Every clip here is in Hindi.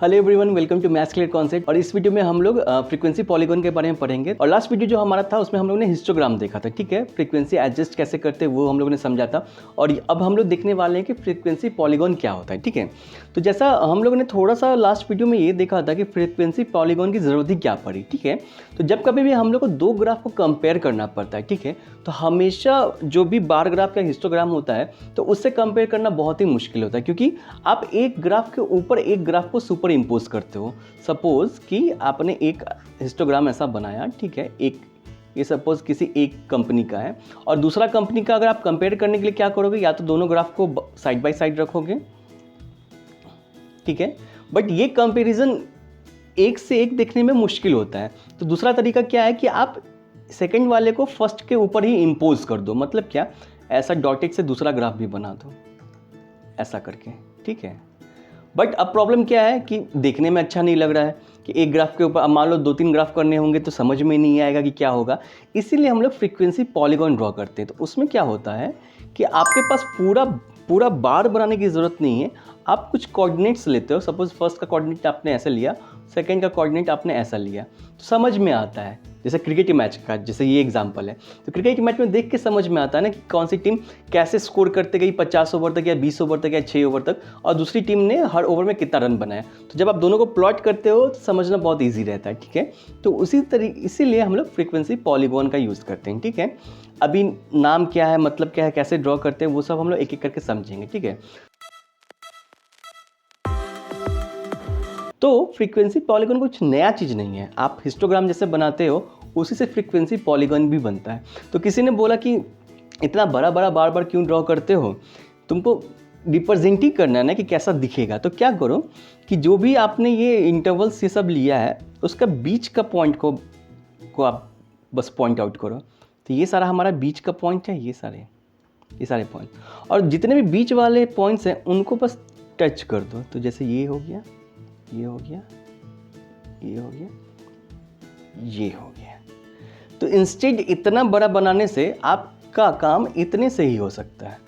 Hello everyone, welcome to maths clear concept. और इस वीडियो में हम लोग फ्रीक्वेंसी पॉलीगॉन के बारे में पढ़ेंगे। और लास्ट वीडियो जो हमारा था उसमें हम लोगों ने हिस्टोग्राम देखा था, ठीक है। फ्रीक्वेंसी एडजस्ट कैसे करते हैं वो हम लोगों ने समझा था। और अब हम लोग देखने वाले हैं कि फ्रीक्वेंसी पॉलीगॉन क्या होता है, ठीक है। तो जैसा हम लोगों ने थोड़ा सा लास्ट वीडियो में ये देखा था कि फ्रीक्वेंसी पॉलीगॉन की ज़रूरत ही क्या पड़ी, ठीक है। तो जब कभी भी हम लोग को दो ग्राफ को कंपेयर करना पड़ता है, ठीक है, तो हमेशा जो भी बार ग्राफ या हिस्टोग्राम होता है तो उससे कंपेयर करना बहुत ही मुश्किल होता है, क्योंकि आप एक ग्राफ के ऊपर एक ग्राफ को सुपर इम्पोज करते हो। सपोज कि आपने एक हिस्टोग्राम ऐसा बनाया, ठीक है, ये सपोज किसी एक कंपनी का है और दूसरा कंपनी का। अगर आप कंपेयर करने के लिए क्या करोगे, या तो दोनों ग्राफ को साइड बाय साइड रखोगे, ठीक है, बट ये कंपैरिजन एक से एक देखने में मुश्किल होता है। तो दूसरा तरीका क्या है कि आप सेकंड वाले को फर्स्ट के ऊपर ही इम्पोज कर दो। मतलब क्या, ऐसा डॉटेड से दूसरा ग्राफ भी बना दो ऐसा करके, ठीक है। बट अब प्रॉब्लम क्या है कि देखने में अच्छा नहीं लग रहा है कि एक ग्राफ के ऊपर, अब मान लो 2-3 ग्राफ करने होंगे तो समझ में नहीं आएगा कि क्या होगा। इसीलिए हम लोग फ्रीक्वेंसी पॉलीगॉन ड्रॉ करते हैं। तो उसमें क्या होता है कि आपके पास पूरा बार बनाने की ज़रूरत नहीं है। आप कुछ कोऑर्डिनेट्स लेते हो। सपोज फर्स्ट का कोऑर्डिनेट आपने ऐसा लिया, सेकंड का कोऑर्डिनेट आपने ऐसा लिया, तो समझ में आता है। जैसे क्रिकेट मैच का, जैसे ये एग्जांपल है, तो क्रिकेट मैच में देख के समझ में आता है ना कि कौन सी टीम कैसे स्कोर करते गई 50 ओवर तक या 20 ओवर तक या 6 ओवर तक, और दूसरी टीम ने हर ओवर में कितना रन बनाया। तो जब आप दोनों को प्लॉट करते हो तो समझना बहुत ईजी रहता है, ठीक है। तो इसीलिए हम लोग फ्रीक्वेंसी पॉलीगॉन का यूज़ करते हैं, ठीक है। अभी नाम क्या है, मतलब क्या है, कैसे ड्रॉ करते हैं, वो सब हम लोग एक एक करके समझेंगे, ठीक है। तो फ्रीक्वेंसी पॉलीगॉन कुछ नया चीज़ नहीं है। आप हिस्टोग्राम जैसे बनाते हो उसी से फ्रीक्वेंसी पॉलीगॉन भी बनता है। तो किसी ने बोला कि इतना बड़ा बड़ा बार बार क्यों ड्रॉ करते हो, तुमको रिप्रेजेंट ही करना है ना कि कैसा दिखेगा। तो क्या करो कि जो भी आपने ये इंटरवल्स ये सब लिया है उसका बीच का पॉइंट को आप बस पॉइंट आउट करो। तो ये सारा हमारा बीच का पॉइंट है, ये सारे पॉइंट, और जितने भी बीच वाले पॉइंट्स हैं उनको बस टच कर दो। तो जैसे ये हो गया, ये हो गया, ये हो गया, ये हो गया। तो इंस्टेड इतना बड़ा बनाने से आपका काम इतने से ही हो सकता है।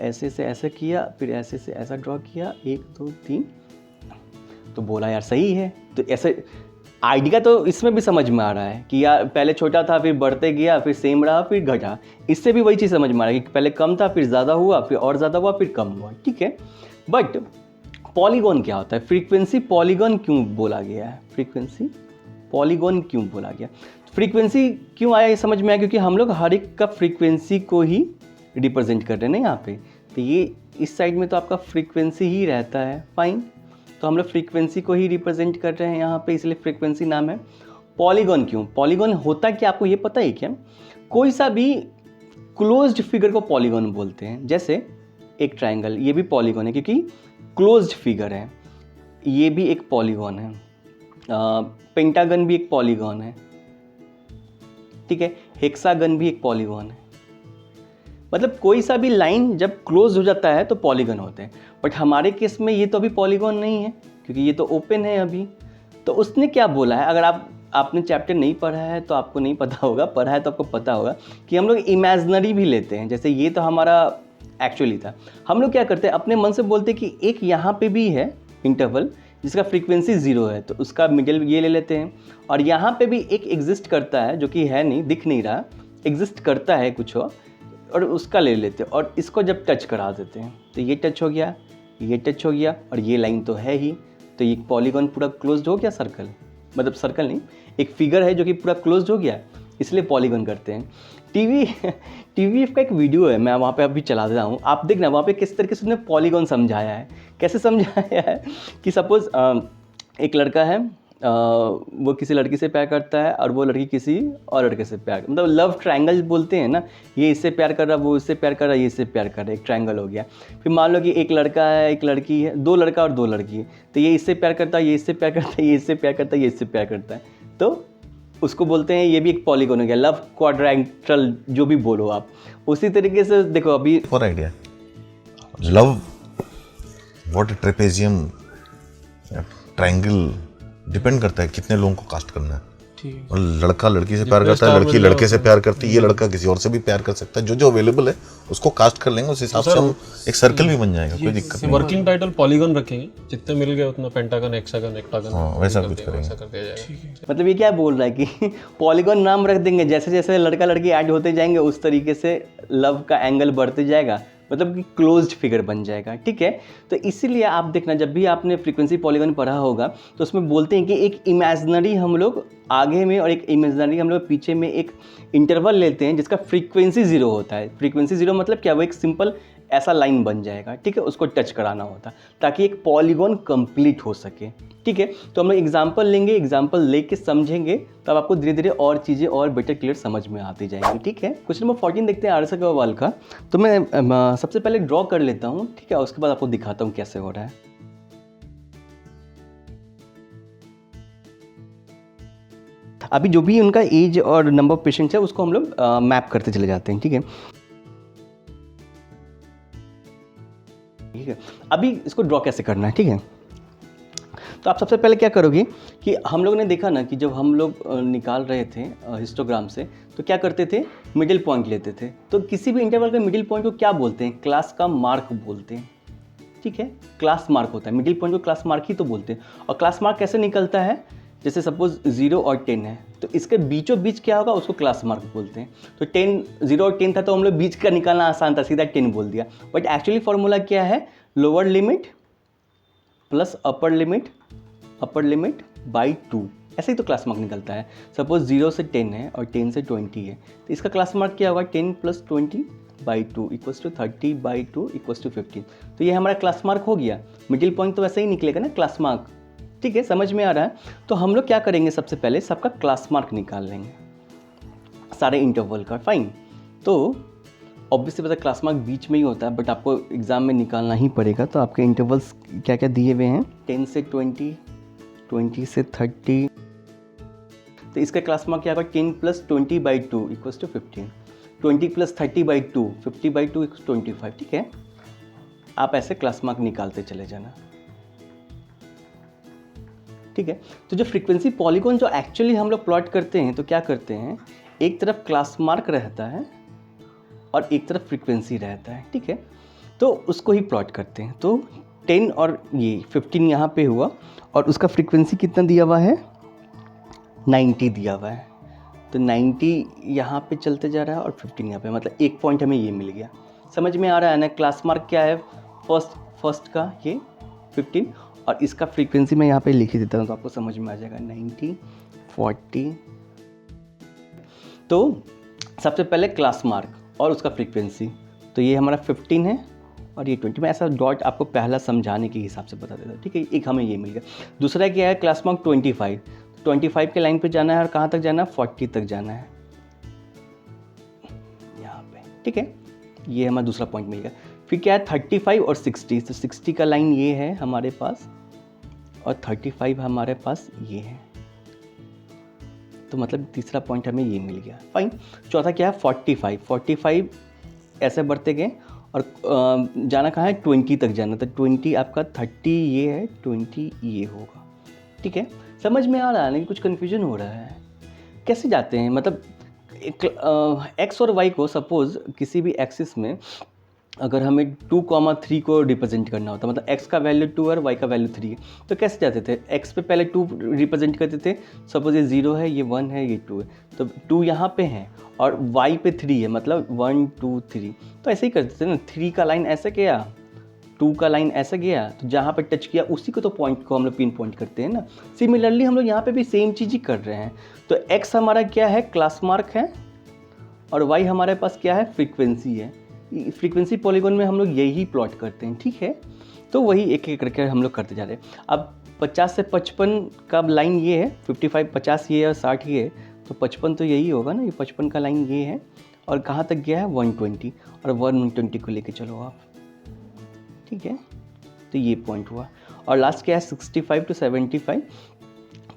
ऐसे से ऐसे किया, फिर ऐसे से ऐसा ड्रॉ किया, 1 2 3, तो बोला यार सही है। तो ऐसे आइडिया तो इसमें भी समझ में आ रहा है कि यार पहले छोटा था, फिर बढ़ते गया, फिर सेम रहा, फिर घटा। इससे भी वही चीज़ समझ में आ रहा है कि पहले कम था, फिर ज़्यादा हुआ, फिर और ज़्यादा हुआ, फिर कम हुआ, ठीक है। बट पॉलीगॉन क्या होता है, फ्रीक्वेंसी पॉलीगॉन क्यों बोला गया है, फ्रीक्वेंसी पॉलीगॉन क्यों बोला गया, फ्रीक्वेंसी क्यों आया ये समझ में आया, क्योंकि हम लोग हर एक का फ्रीक्वेंसी को ही रिप्रेजेंट कर रहे हैं ना यहाँ पे। तो ये इस साइड में तो आपका फ्रीक्वेंसी ही रहता है, फाइन। तो हम लोग फ्रीक्वेंसी को ही रिप्रेजेंट कर रहे हैं यहाँ पे, इसलिए फ्रीक्वेंसी नाम है। पॉलीगॉन क्यों, पॉलीगॉन होता क्या आपको ये पता है क्या? कोई सा भी क्लोज्ड फिगर को पॉलीगॉन बोलते हैं। जैसे एक ट्राइंगल, ये भी पॉलीगॉन है क्योंकि क्लोज्ड फिगर है। ये भी एक पॉलीगॉन है। पेंटागन भी एक पॉलीगॉन है, ठीक है। हेक्सागन भी एक पॉलीगॉन है। मतलब कोई सा भी लाइन जब क्लोज हो जाता है तो पॉलीगॉन होते हैं। बट हमारे केस में ये तो अभी पॉलीगॉन नहीं है क्योंकि ये तो ओपन है अभी। तो उसने क्या बोला है, अगर आपने चैप्टर नहीं पढ़ा है तो आपको नहीं पता होगा, पढ़ा है तो आपको पता होगा कि हम लोग इमेजिनरी भी लेते हैं। जैसे ये तो हमारा एक्चुअली था, हम लोग क्या करते हैं अपने मन से बोलते हैं कि एक यहाँ पे भी है इंटरवल जिसका फ्रीक्वेंसी 0 है, तो उसका मिडिल ये ले लेते हैं। और यहाँ पे भी एक एग्जिस्ट करता है जो कि है नहीं, दिख नहीं रहा, एग्जिस्ट करता है कुछ और उसका ले लेते हैं और इसको जब टच करा देते हैं तो ये टच हो गया, ये टच हो गया, और ये लाइन तो है ही। तो ये पॉलीगॉन पूरा क्लोज्ड हो गया, सर्कल, मतलब सर्कल नहीं, एक फिगर है जो कि पूरा क्लोज्ड हो गया, इसलिए पॉलीगॉन करते हैं। टीवी का एक वीडियो है, मैं वहाँ पे अभी चला देता हूँ, आप देखना वहाँ पे किस तरीके से उसने पॉलीगॉन समझाया है। कैसे समझाया है कि सपोज एक लड़का है, वो किसी लड़की से प्यार करता है और वो लड़की किसी और लड़के से प्यार, मतलब लव ट्रायंगल बोलते हैं ना, ये इससे प्यार कर रहा है, वो इससे प्यार कर रहा है, ये इससे प्यार कर रहा है, एक ट्रायंगल हो गया। फिर मान लो कि एक लड़का है, एक लड़की है, 2 लड़का और 2 लड़की है, तो ये इससे प्यार करता है, ये इससे प्यार करता है, ये इससे प्यार करता है, ये इससे प्यार करता है, तो उसको बोलते हैं, ये भी एक पॉलीगॉन हो गया, लव क्वाड्रेंटल जो भी बोलो आप। उसी तरीके से देखो अभी for idea love what trapezium triangle depend करता है कितने लोगों को कास्ट करना है। ठीक है। और लड़का लड़की से प्यार जितने करता है, star लड़की मिल लड़के से जाते प्यार करती है, ये लड़का किसी और से भी प्यार कर सकता है। जो जो अवेलेबल है उसको कास्ट कर लेंगे, उस हिसाब से हम एक सर्कल भी बन जाएगा, कोई दिक्कत नहीं। वर्किंग टाइटल पॉलीगन रखेंगे, जितने मिल गए उतना पेंटागन, हेक्सागन, ऑक्टागन, हाँ, वैसा कुछ करेंगे। वैसा कर दिया जाएगा। मतलब ये क्या बोल रहा है कि पॉलीगॉन नाम रख देंगे, जैसे जैसे लड़का लड़की ऐड होते जाएंगे उस तरीके से लव का एंगल बढ़ते जाएगा, मतलब कि क्लोज्ड फिगर बन जाएगा। ठीक है, तो इसीलिए आप देखना, जब भी आपने फ्रीक्वेंसी पॉलीगॉन पढ़ा होगा तो उसमें बोलते हैं कि एक इमेजिनरी हम लोग आगे में और एक इमेजिनरी हम लोग पीछे में एक इंटरवल लेते हैं जिसका फ्रीक्वेंसी जीरो होता है। फ्रीक्वेंसी जीरो मतलब क्या, वो एक सिंपल ऐसा लाइन बन जाएगा। ठीक है, उसको टच कराना होता है ताकि एक पॉलीगॉन कंप्लीट हो सके। ठीक है, तो हम लोग एग्जाम्पल लेंगे, एग्जाम्पल लेके समझेंगे, तब आपको धीरे धीरे और चीज़ें और बेटर क्लियर समझ में आती जाएंगी। ठीक है, क्वेश्चन नंबर 14 देखते हैं आरएस अग्रवाल का। तो मैं सबसे पहले ड्रॉ कर लेता हूँ, ठीक है, उसके बाद आपको दिखाता हूँ कैसे हो रहा है। अभी जो भी उनका एज और नंबर ऑफ पेशेंट्स है उसको हम लोग मैप करते चले जाते हैं। ठीक है, ठीक है, अभी इसको ड्रॉ कैसे करना है। ठीक है, तो आप सबसे पहले क्या करोगे कि हम लोग ने देखा ना कि जब हम लोग निकाल रहे थे हिस्टोग्राम से, तो क्या करते थे, मिडिल पॉइंट लेते थे। तो किसी भी इंटरवल के मिडिल पॉइंट को क्या बोलते हैं, क्लास का मार्क बोलते हैं। ठीक है, क्लास मार्क होता है, मिडिल पॉइंट को क्लास मार्क ही तो बोलते हैं। और क्लास मार्क कैसे निकलता है, जैसे सपोज 0 और 10 है तो इसके बीचों बीच क्या होगा, उसको क्लास मार्क बोलते हैं। तो 0 और 10 था तो हम लोग बीच का निकालना आसान था, सीधा 10 बोल दिया। बट एक्चुअली फॉर्मूला क्या है, lower limit plus upper limit by 2, ऐसे ही तो क्लास मार्क निकलता है। सपोज 0 से 10 है और 10 से 20 है, तो इसका क्लास मार्क क्या होगा, 10 + 20 बाई 2 = 30 बाई 2 = 15। तो ये हमारा क्लास मार्क हो गया। मिडिल पॉइंट तो वैसे ही निकलेगा ना, क्लास मार्क। ठीक है, समझ में आ रहा है। तो हम लोग क्या करेंगे, सबसे पहले सबका क्लास मार्क निकाल लेंगे, सारे इंटरवल का। फाइन, तो ऑब्वियसली पता क्लास मार्क बीच में ही होता है, बट आपको एग्जाम में निकालना ही पड़ेगा। तो आपके इंटरवल्स क्या क्या दिए हुए हैं, 10 से 20, 20 से 30। तो इसका क्लास मार्क क्या होगा, 10 + 20 बाई 2 = 15, 20 + 30 बाई 2, 50 बाई 2 = 25। ठीक है, आप ऐसे क्लास मार्क निकालते चले जाना। ठीक है, तो जो फ्रीक्वेंसी पॉलीगॉन जो एक्चुअली हम लोग प्लॉट करते हैं, तो क्या करते हैं, एक तरफ क्लास मार्क रहता है और एक तरफ फ्रीक्वेंसी रहता है। ठीक है, तो उसको ही प्लॉट करते हैं। तो 10 और ये 15 यहाँ पे हुआ और उसका फ्रीक्वेंसी कितना दिया हुआ है, 90 दिया हुआ है। तो 90 यहाँ पे चलते जा रहा है और 15 यहाँ पे, मतलब एक पॉइंट हमें ये मिल गया। समझ में आ रहा है ना, क्लास मार्क क्या है, फर्स्ट का ये 15 और इसका फ्रीक्वेंसी मैं यहाँ पे लिख ही देता हूँ तो आपको समझ में आ जाएगा, 90, 40। तो सबसे पहले क्लास मार्क और उसका फ्रीक्वेंसी, तो ये हमारा 15 है और ये 20। मैं ऐसा डॉट आपको पहला समझाने के हिसाब से बता देता हूँ। ठीक है, एक हमें ये मिल गया। दूसरा क्या है, क्लास मार्क 25, 25 के लाइन पे जाना है और कहाँ तक जाना है, 40 तक जाना है यहाँ पे। ठीक है, ये हमारा दूसरा पॉइंट मिल गया। फिर क्या है, 35 और 60, तो 60 का लाइन ये है हमारे पास और 35 हमारे पास ये है। तो मतलब तीसरा पॉइंट हमें ये मिल गया। फाइन, चौथा क्या है, 45 ऐसे बढ़ते गए और जाना कहाँ है, 20 तक जाना। तो 20 आपका 30 ये है, 20 ये होगा। ठीक है, समझ में आ रहा है ना कि कुछ कन्फ्यूजन हो रहा है, कैसे जाते हैं, मतलब एक्स और वाई को सपोज किसी भी एक्सिस में अगर हमें 2,3 को रिप्रेजेंट करना होता, मतलब x का वैल्यू 2 है और y का वैल्यू 3 है, तो कैसे जाते थे, x पे पहले 2 रिप्रेजेंट करते थे। सपोज ये 0 है, ये 1 है, ये 2 है, तो 2 यहाँ पे है और y पे 3 है, मतलब 1 2 3। तो ऐसे ही करते थे ना, 3 का लाइन ऐसे गया, 2 का लाइन ऐसे गया, तो जहाँ पे टच किया उसी को तो पॉइंट को हम लोग पिन पॉइंट करते हैं ना। सिमिलरली हम लोग यहाँ पे भी सेम चीज़ ही कर रहे हैं। तो x हमारा क्या है, क्लास मार्क है और y हमारे पास क्या है, फ्रीक्वेंसी है। फ्रीक्वेंसी पॉलीगॉन में हम लोग यही प्लॉट करते हैं। ठीक है, तो वही एक एक करके हम लोग करते जा रहे हैं। अब 50 से 55 का लाइन ये है, 55 50 ये है, 60 ये है, तो 55 तो यही होगा ना, ये 55 का लाइन ये है और कहाँ तक गया है, 120, और 120 को लेके चलो आप। ठीक है, तो ये पॉइंट हुआ और लास्ट क्या है, 65 to 75,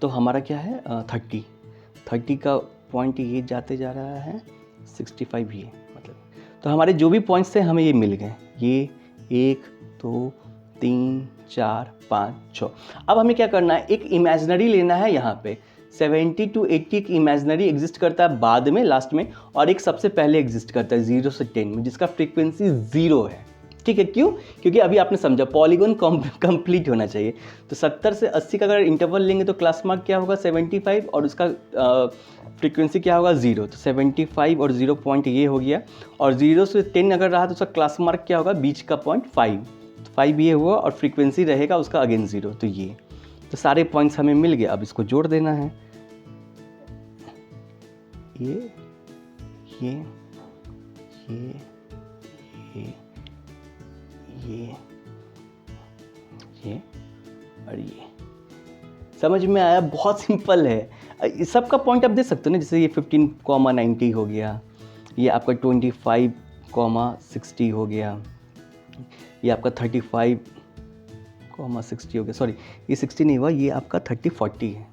तो हमारा क्या है, 30 का पॉइंट ये जाते जा रहा है, 65 ये, मतलब तो हमारे जो भी पॉइंट्स थे हमें ये मिल गए, ये 1 2 3 4 5 6। अब हमें क्या करना है, एक इमेजिनरी लेना है यहाँ पे। 70 to 80 एक इमेजिनरी एग्जिस्ट करता है बाद में लास्ट में, और एक सबसे पहले एग्जिस्ट करता है 0 से 10 में, जिसका फ्रीक्वेंसी 0 है। ठीक है, क्यों? क्योंकि अभी आपने समझा पॉलीगॉन कंप्लीट होना चाहिए। तो 70 से 80 का अगर इंटरवल लेंगे तो क्लास मार्क क्या होगा 75 और उसका फ्रीक्वेंसी क्या होगा 0। तो 75 और 0 पॉइंट ये हो गया, और 0 से 10 अगर रहा तो उसका क्लास मार्क क्या होगा बीच का पॉइंट 5। तो 5 ये हुआ और फ्रीक्वेंसी रहेगा उसका अगेन 0। तो ये तो सारे पॉइंट्स हमें मिल गए। अब इसको जोड़ देना है, ये ये ये ये ये और ये। समझ में आया? बहुत सिंपल है। सबका पॉइंट आप दे सकते हो ना, जैसे ये 15,90 हो गया, ये आपका 25,60 हो गया, ये आपका 35,60 हो गया। सॉरी, ये 60 नहीं हुआ, ये आपका 30,40 है।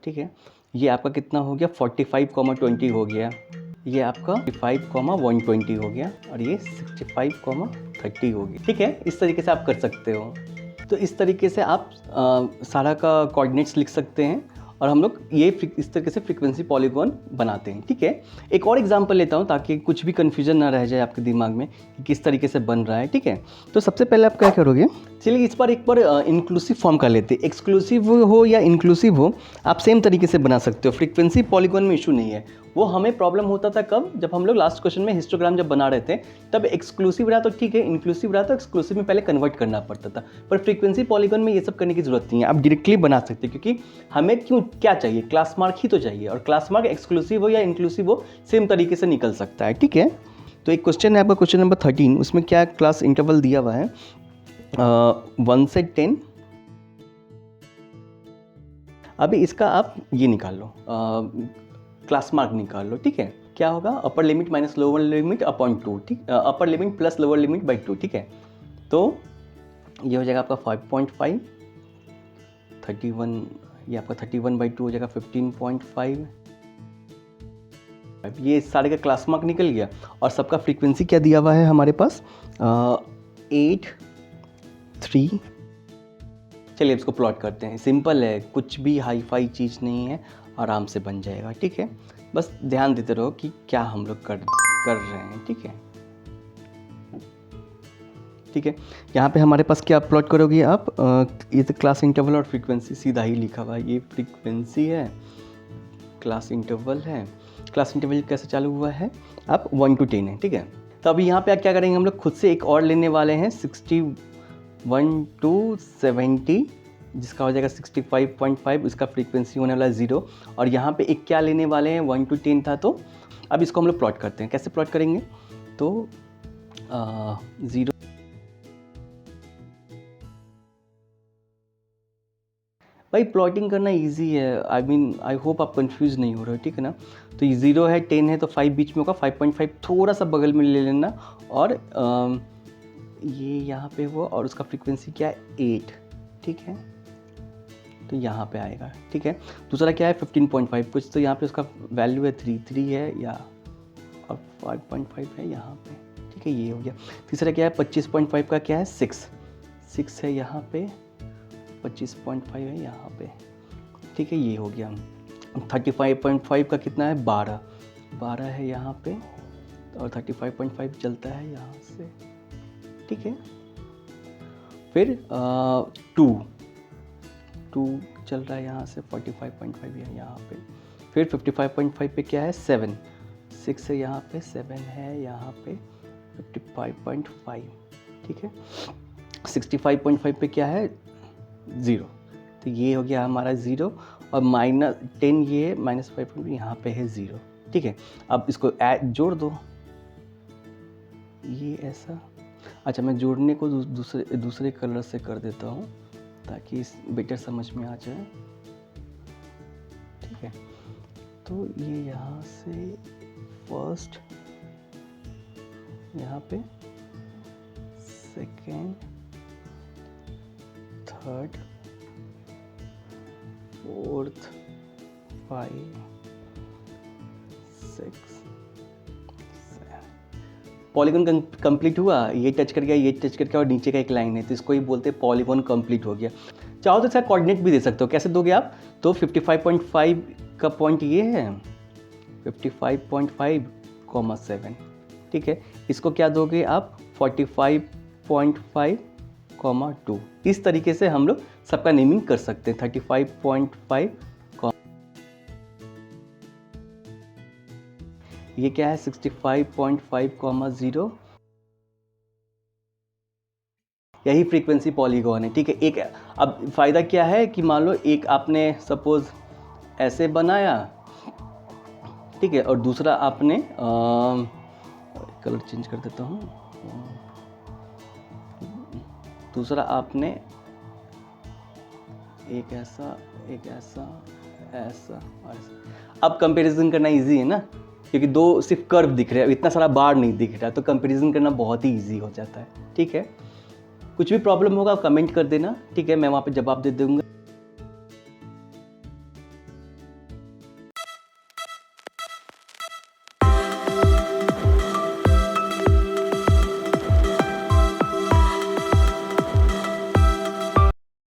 ठीक है, ये आपका कितना हो गया 45,20 हो गया, ये आपका 55,120 हो गया, और ये 65,30 हो गया। ठीक है, इस तरीके से आप कर सकते हो। तो इस तरीके से आप सारा का कोऑर्डिनेट्स लिख सकते हैं, और हम लोग ये इस तरीके से फ्रीक्वेंसी पॉलीगॉन बनाते हैं। ठीक है, एक और एग्जांपल लेता हूँ ताकि कुछ भी कन्फ्यूजन ना रह जाए आपके दिमाग में कि किस तरीके से बन रहा है। ठीक है, तो सबसे पहले आप क्या करोगे, चलिए इस बार एक बार इंक्लूसिव फॉर्म का लेते हैं। एक्सक्लूसिव हो या इंक्लूसिव हो, आप सेम तरीके से बना सकते हो। फ्रीक्वेंसी पॉलीगॉन में इशू नहीं है। वो हमें प्रॉब्लम होता था कब, जब हम लोग लास्ट क्वेश्चन में हिस्टोग्राम जब बना रहे थे, तब एक्सक्लूसिव रहा तो ठीक है, इंक्लूसिव रहा तो एक्सक्लूसिव में पहले कन्वर्ट करना पड़ता था। पर फ्रीक्वेंसी पॉलीगॉन में ये सब करने की जरूरत नहीं है, आप डायरेक्टली बना सकते हैं, क्योंकि हमें क्या चाहिए, क्लास मार्क ही तो चाहिए, और क्लास मार्क एक्सक्लूसिव हो या इंक्लूसिव हो सेम तरीके से निकल सकता है। ठीक है, तो एक क्वेश्चन है आपका, क्वेश्चन नंबर 13, उसमें क्या क्लास इंटरवल दिया हुआ है 1 से 10। अभी इसका आप ये निकाल लो, क्लास मार्क निकाल लो। ठीक है, क्या होगा, upper limit minus lower limit upon 2। ठीक, upper limit plus lower limit by 2। ठीक है, तो ये हो जाएगा आपका 5.5, 31, ये आपका 31/2 हो जाएगा 15.5। ये सारे का क्लास मार्क निकल गया, और सबका फ्रीक्वेंसी क्या दिया हुआ है हमारे पास 8, 3। चलिए इसको प्लॉट करते हैं। सिंपल है, कुछ भी हाई फाई चीज़ नहीं है, आराम से बन जाएगा। ठीक है, बस ध्यान देते रहो कि क्या हम लोग कर रहे हैं। ठीक है, ठीक है, यहाँ पे हमारे पास क्या प्लॉट करोगे आप, ये तो क्लास इंटरवल और फ्रीक्वेंसी सीधा ही लिखा हुआ है। ये फ्रीक्वेंसी है, क्लास इंटरवल है। क्लास इंटरवल कैसे चालू हुआ है, आप 1 to 10 है। ठीक है, तो अभी यहाँ पे आप क्या करेंगे, हम लोग खुद से एक और लेने वाले हैं 61 to 70, जिसका हो जाएगा 65.5, इसका फ्रीक्वेंसी होने वाला है 0। और यहाँ पे एक क्या लेने वाले हैं 1 to 10 था, तो अब इसको हम लोग प्लॉट करते हैं। कैसे प्लॉट करेंगे, तो 0 भाई, प्लॉटिंग करना इजी है। आई होप आप कंफ्यूज नहीं हो रहे हो। ठीक है ना, तो ये 0 है, 10 है, तो 5 बीच में होगा, 5.5 थोड़ा सा बगल में ले लेना, और ये यहाँ पे हुआ, और उसका फ्रीक्वेंसी क्या है 8। ठीक है, तो यहाँ पे आएगा। ठीक है, दूसरा क्या है 15.5, कुछ तो यहाँ पे उसका वैल्यू है 3 है, या और 5.5 है यहाँ पे। ठीक है, ये हो गया। तीसरा क्या है 25.5 का क्या है 6 है यहाँ पे, 25.5 है यहाँ पे। ठीक है, ये हो गया। 35.5 का कितना है 12 है यहाँ पे, और 35.5 चलता है यहाँ से। ठीक है, फिर 2 चल रहा है यहाँ से, 45.5 है यहाँ पे। फिर 55.5 पे क्या है 6 है यहाँ पे, 7 है यहाँ पे, 55.5। ठीक है, 65.5 पे क्या है 0, तो ये हो गया हमारा 0, और -10 ये -5 यहाँ पे है 0। ठीक है, अब इसको जोड़ दो, ये ऐसा। अच्छा, मैं जोड़ने को दूसरे कलर से कर देता हूँ ताकि बेटर समझ में आ जाए। ठीक है, तो ये यहाँ से फर्स्ट, यहाँ पे second, third, fourth, 5, 6, 7, polygon complete हुआ, ये टच कर गया, ये टच कर गया और नीचे का एक लाइन है, तो इसको ही बोलते हैं पॉलीगॉन कंप्लीट हो गया। चाहो तो इसका कोऑर्डिनेट भी दे सकते हो। कैसे दोगे आप? तो 55.5 का पॉइंट ये है, 55.5,7, ठीक है। इसको क्या दोगे आप? 45.5,2। इस तरीके से हम लोग सबका नेमिंग कर सकते हैं। 35.5, ये क्या है? 65.5,0। यही फ्रीक्वेंसी पॉलीगॉन है, ठीक है। एक अब फ़ायदा क्या है कि मान लो एक आपने सपोज़ ऐसे बनाया, ठीक है, और दूसरा आपने कलर चेंज कर देता हूँ, दूसरा आपने एक ऐसा, एक ऐसा, ऐसा, ऐसा। अब कंपैरिजन करना इजी है ना, क्योंकि दो सिर्फ कर्व दिख रहे हैं, इतना सारा बार नहीं दिख रहा, तो कंपैरिजन करना बहुत ही इजी हो जाता है, ठीक है। कुछ भी प्रॉब्लम होगा आप कमेंट कर देना, ठीक है, मैं वहाँ पे जवाब दे दूँगा।